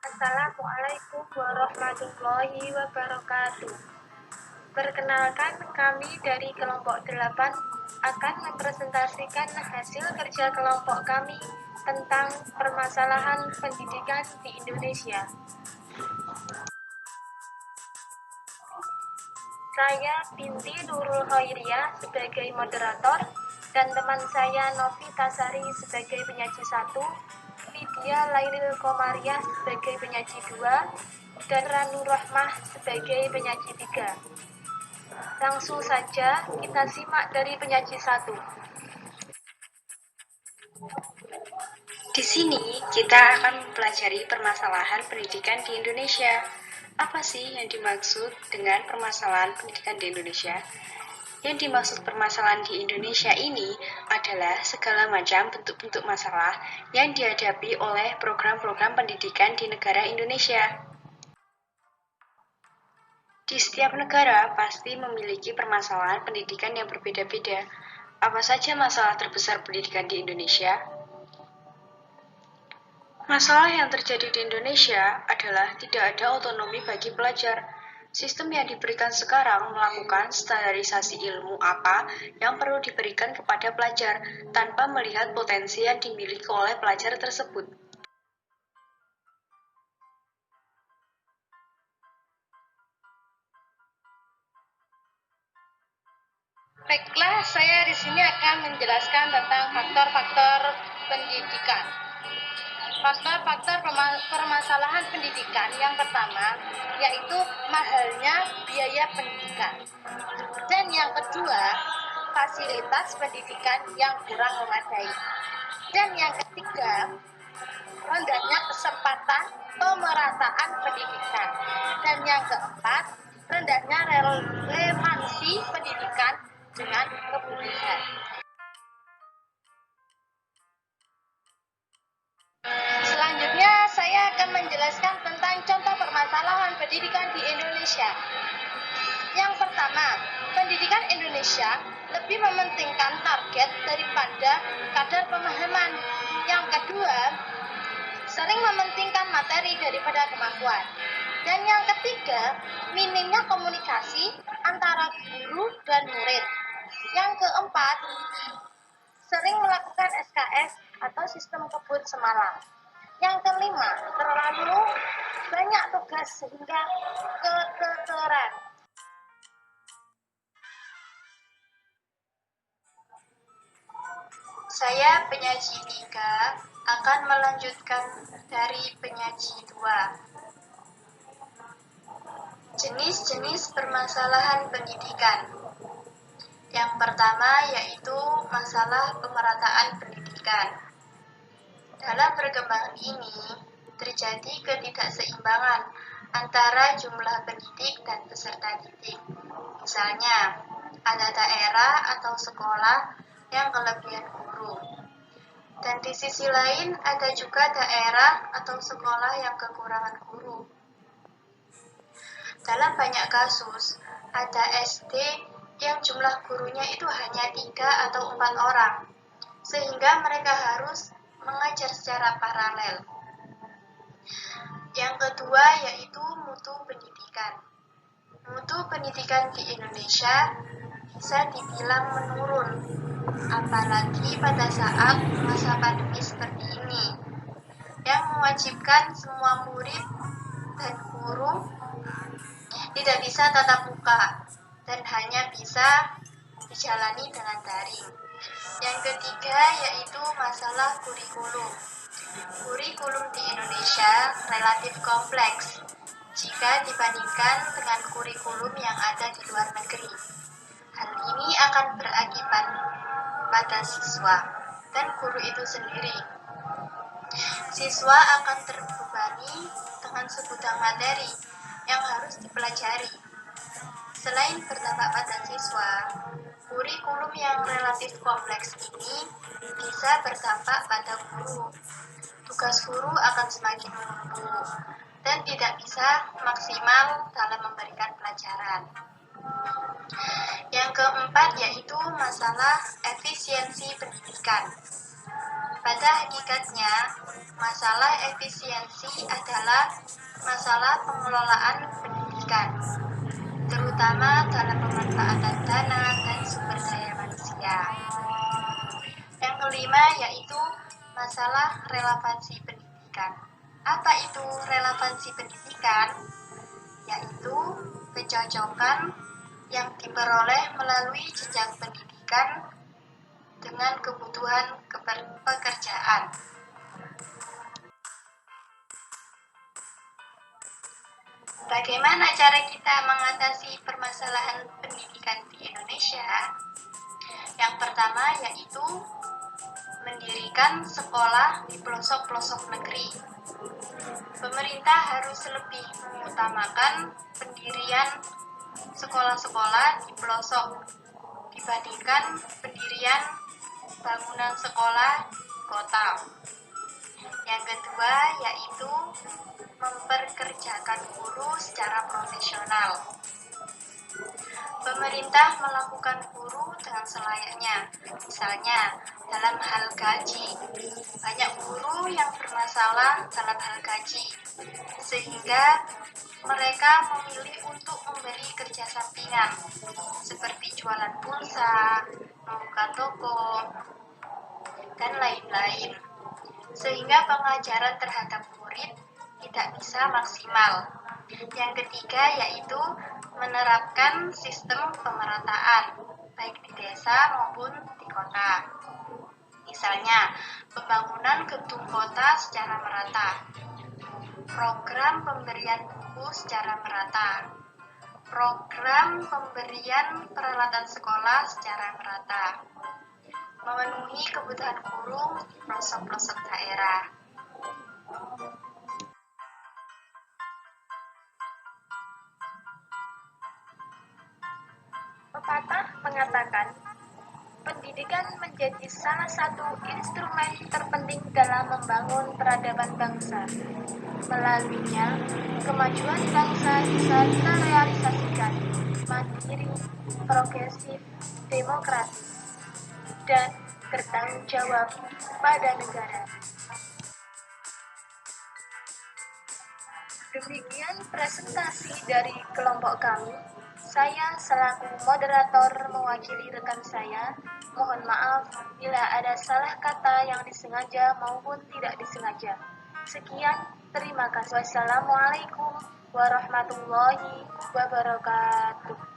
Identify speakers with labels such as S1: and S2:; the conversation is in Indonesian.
S1: Assalamualaikum warahmatullahi wabarakatuh. Perkenalkan, kami dari kelompok 8 akan mempresentasikan hasil kerja kelompok kami tentang permasalahan pendidikan di Indonesia. Saya Binti Nurul Khairiyah sebagai moderator dan teman saya Novi Tasari sebagai penyaji 1, Lydia Lailil Komariah sebagai penyaji 2, dan Ranu Rahmah sebagai penyaji 3. Langsung saja kita simak dari penyaji 1.
S2: Di sini kita akan mempelajari permasalahan pendidikan di Indonesia. Apa sih yang dimaksud dengan permasalahan pendidikan di Indonesia? Yang dimaksud permasalahan di Indonesia ini adalah segala macam bentuk-bentuk masalah yang dihadapi oleh program-program pendidikan di negara Indonesia. Di setiap negara pasti memiliki permasalahan pendidikan yang berbeda-beda. Apa saja masalah terbesar pendidikan di Indonesia? Masalah yang terjadi di Indonesia adalah tidak ada otonomi bagi pelajar. Sistem yang diberikan sekarang melakukan standarisasi ilmu apa yang perlu diberikan kepada pelajar tanpa melihat potensi yang dimiliki oleh pelajar tersebut.
S1: Baiklah, saya di sini akan menjelaskan tentang faktor-faktor pendidikan. Faktor-faktor permasalahan pendidikan yang pertama yaitu mahalnya biaya pendidikan. Dan yang kedua, fasilitas pendidikan yang kurang memadai. Dan yang ketiga, rendahnya kesempatan pemerataan pendidikan. Dan yang keempat, rendahnya relevansi pendidikan dengan kebudayaan. Selanjutnya, saya akan menjelaskan tentang contoh permasalahan pendidikan di Indonesia. Yang pertama, pendidikan Indonesia lebih mementingkan target daripada kadar pemahaman. Yang kedua, sering mementingkan materi daripada kemampuan. Dan yang ketiga, minimnya komunikasi antara guru dan murid. Yang keempat, sering melakukan SKS atau sistem kebut semalam. Yang kelima, terlalu banyak tugas sehingga keteteran.
S2: Saya penyaji 3 akan melanjutkan dari penyaji 2. Jenis-jenis permasalahan pendidikan. Yang pertama yaitu masalah pemerataan pendidikan. Dalam perkembangan ini, terjadi ketidakseimbangan antara jumlah pendidik dan peserta didik. Misalnya, ada daerah atau sekolah yang kelebihan guru. Dan di sisi lain ada juga daerah atau sekolah yang kekurangan guru. Dalam banyak kasus, ada SD yang jumlah gurunya itu hanya 3 atau 4 orang, sehingga mereka harus mengajar secara paralel. Yang kedua yaitu mutu pendidikan. Mutu pendidikan di Indonesia bisa dibilang menurun, apalagi pada saat masa pandemi seperti ini, yang mewajibkan semua murid dan guru tidak bisa tatap muka dan hanya bisa dijalani dengan daring. Yang ketiga yaitu masalah kurikulum. Kurikulum di Indonesia relatif kompleks jika dibandingkan dengan kurikulum yang ada di luar negeri. Hal ini akan berakibat pada siswa dan guru itu sendiri. Siswa akan terbebani dengan segudang materi yang harus dipelajari. Selain berdampak pada siswa, kurikulum yang relatif kompleks ini bisa berdampak pada guru. Tugas guru akan semakin menumpuk dan tidak bisa maksimal dalam memberikan pelajaran. Yang keempat yaitu masalah efisiensi pendidikan. Pada hakikatnya, masalah efisiensi adalah masalah pengelolaan pendidikan, terutama dalam pemanfaatan dana dan sumber daya manusia. Yang kelima yaitu masalah relevansi pendidikan. Apa itu relevansi pendidikan? Yaitu kecocokan yang diperoleh melalui jenjang pendidikan dengan kebutuhan pekerjaan. Bagaimana cara kita mengatasi permasalahan pendidikan di Indonesia? Yang pertama yaitu mendirikan sekolah di pelosok-pelosok negeri. Pemerintah harus lebih mengutamakan pendirian sekolah-sekolah di pelosok dibandingkan pendirian bangunan sekolah di kota. Yang kedua yaitu memperkerjakan guru secara profesional. Pemerintah melakukan guru dengan selayaknya, misalnya dalam hal gaji. Banyak guru yang bermasalah dalam hal gaji, sehingga mereka memilih untuk memberi kerja sampingan, seperti jualan pulsa, membuka toko, dan lain-lain. Sehingga pengajaran terhadap murid tidak bisa maksimal. Yang ketiga yaitu menerapkan sistem pemerataan, baik di desa maupun di kota. Misalnya, pembangunan gedung kota secara merata, program pemberian buku secara merata, program pemberian peralatan sekolah secara merata, memenuhi kebutuhan guru di pelosok-pelosok daerah.
S1: Pepatah mengatakan, pendidikan menjadi salah satu instrumen terpenting dalam membangun peradaban bangsa. Melaluinya, kemajuan bangsa bisa terrealisasikan mandiri, progresif, demokratis, dan bertanggung jawab pada negara. Demikian presentasi dari kelompok kami. Saya selaku moderator mewakili rekan saya. Mohon maaf bila ada salah kata yang disengaja maupun tidak disengaja. Sekian, terima kasih. Wassalamualaikum warahmatullahi wabarakatuh.